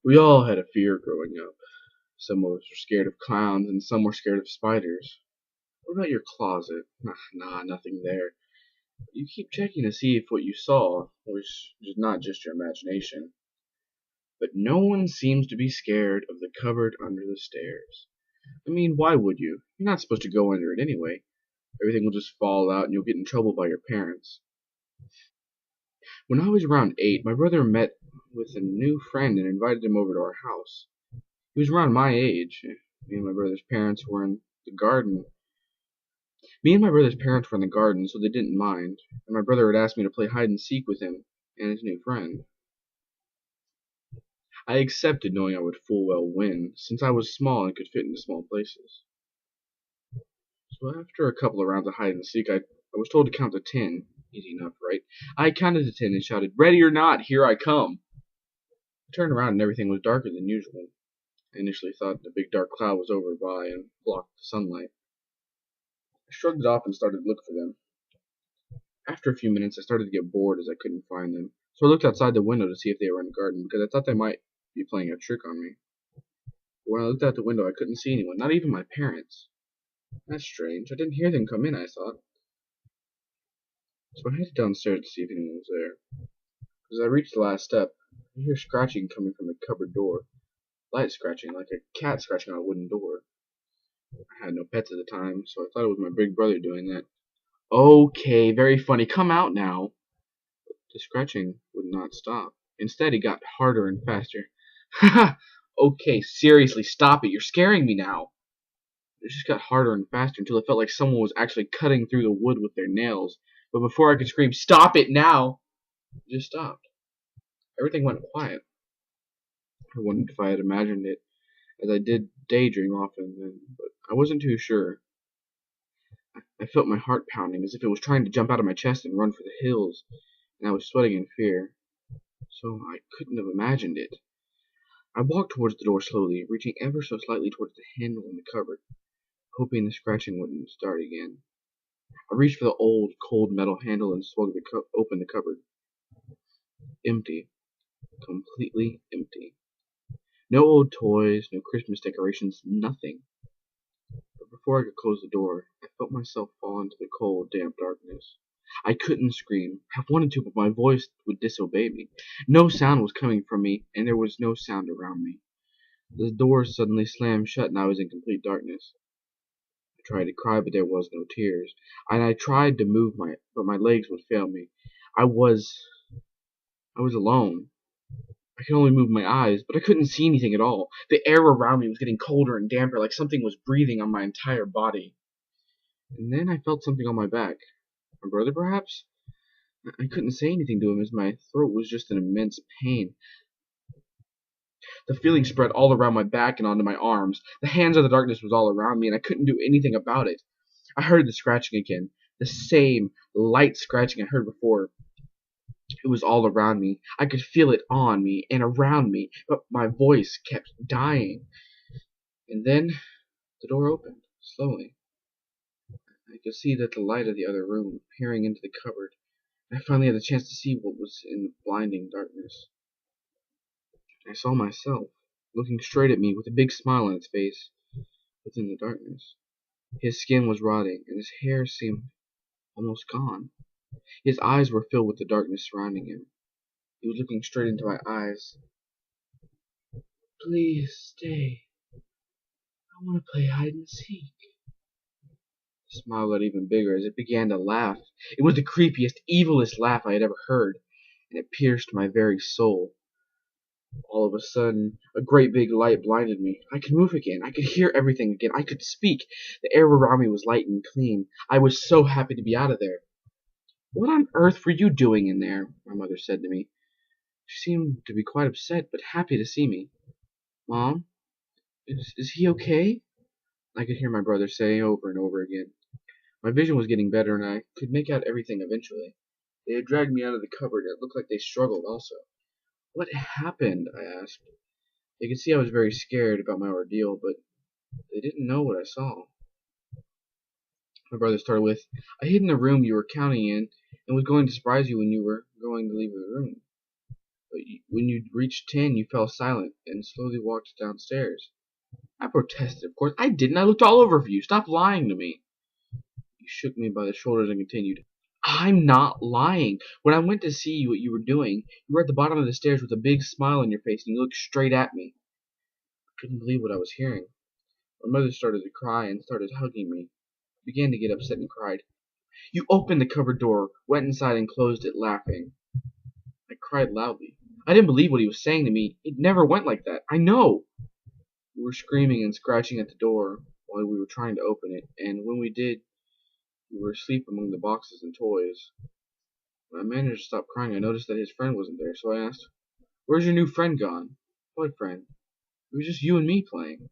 We all had a fear growing up. Some of us were scared of clowns, and some were scared of spiders. What about your closet? Nah, nothing there. You keep checking to see if what you saw was not just your imagination. But no one seems to be scared of the cupboard under the stairs. I mean, why would you? You're not supposed to go under it anyway. Everything will just fall out and you'll get in trouble by your parents. When I was around 8, my brother met with a new friend and invited him over to our house. He was around my age. Me and my brother's parents were in the garden. Me and my brother's parents were in the garden, so they didn't mind, and my brother had asked me to play hide and seek with him and his new friend. I accepted, knowing I would full well win, since I was small and could fit into small places. So after a couple of rounds of hide and seek, I was told to count to 10. Easy enough, right? I counted to 10 and shouted, "Ready or not, here I come!" I turned around and everything was darker than usual. I initially thought the big dark cloud was over by and blocked the sunlight. I shrugged it off and started to look for them. After a few minutes, I started to get bored as I couldn't find them, so I looked outside the window to see if they were in the garden, because I thought they might be playing a trick on me. But when I looked out the window, I couldn't see anyone, not even my parents. That's strange. I didn't hear them come in, I thought. So I headed downstairs to see if anyone was there. As I reached the last step, I hear scratching coming from the cupboard door. Light scratching, like a cat scratching on a wooden door. I had no pets at the time, so I thought it was my big brother doing that. Okay, very funny. Come out now. The scratching would not stop. Instead, it got harder and faster. Haha! Okay, seriously, stop it. You're scaring me now. It just got harder and faster until it felt like someone was actually cutting through the wood with their nails. But before I could scream, "Stop it now!" it just stopped. Everything went quiet. I wondered if I had imagined it, as I did daydream often then, but I wasn't too sure. I felt my heart pounding, as if it was trying to jump out of my chest and run for the hills, and I was sweating in fear. So I couldn't have imagined it. I walked towards the door slowly, reaching ever so slightly towards the handle in the cupboard, hoping the scratching wouldn't start again. I reached for the old, cold metal handle and swung open the cupboard. Empty. Completely empty. No old toys, no Christmas decorations, nothing. But before I could close the door, I felt myself fall into the cold, damp darkness. I couldn't scream. I wanted to, but my voice would disobey me. No sound was coming from me, and there was no sound around me. The door suddenly slammed shut, and I was in complete darkness. I tried to cry, but there was no tears. And I tried to move but my legs would fail me. I was alone. I could only move my eyes, but I couldn't see anything at all. The air around me was getting colder and damper, like something was breathing on my entire body. And then I felt something on my back. My brother, perhaps? I couldn't say anything to him, as my throat was just an immense pain. The feeling spread all around my back and onto my arms. The hands of the darkness was all around me, and I couldn't do anything about it. I heard the scratching again, the same light scratching I heard before. It was all around me. I could feel it on me and around me, but my voice kept dying. And then the door opened, slowly. I could see that the light of the other room, peering into the cupboard. I finally had the chance to see what was in the blinding darkness. I saw myself, looking straight at me with a big smile on its face, within the darkness. His skin was rotting, and his hair seemed almost gone. His eyes were filled with the darkness surrounding him. He was looking straight into my eyes. "Please stay. I want to play hide and seek." The smile got even bigger as it began to laugh. It was the creepiest, evilest laugh I had ever heard, and it pierced my very soul. All of a sudden, a great big light blinded me. I could move again. I could hear everything again. I could speak. The air around me was light and clean. I was so happy to be out of there. "What on earth were you doing in there?" my mother said to me. She seemed to be quite upset, but happy to see me. "Mom, is he okay?" I could hear my brother say over and over again. My vision was getting better, and I could make out everything eventually. They had dragged me out of the cupboard, and it looked like they struggled also. "What happened?" I asked. They could see I was very scared about my ordeal, but they didn't know what I saw. My brother started with, "I hid in the room you were counting in, and was going to surprise you when you were going to leave the room." But when you reached 10, you fell silent and slowly walked downstairs. I protested. Of course I didn't. I looked all over for you. Stop lying to me. He shook me by the shoulders and continued, I'm not lying. When I went to see what you were doing, you were at the bottom of the stairs with a big smile on your face and you looked straight at me. I couldn't believe what I was hearing. My mother started to cry and started hugging me. I began to get upset and cried. You opened the cupboard door, went inside and closed it, laughing. I cried loudly. I didn't believe what he was saying to me. It never went like that. I know. We were screaming and scratching at the door while we were trying to open it, and when we did, we were asleep among the boxes and toys. When I managed to stop crying, I noticed that his friend wasn't there, so I asked, Where's your new friend gone? What friend? It was just you and me playing.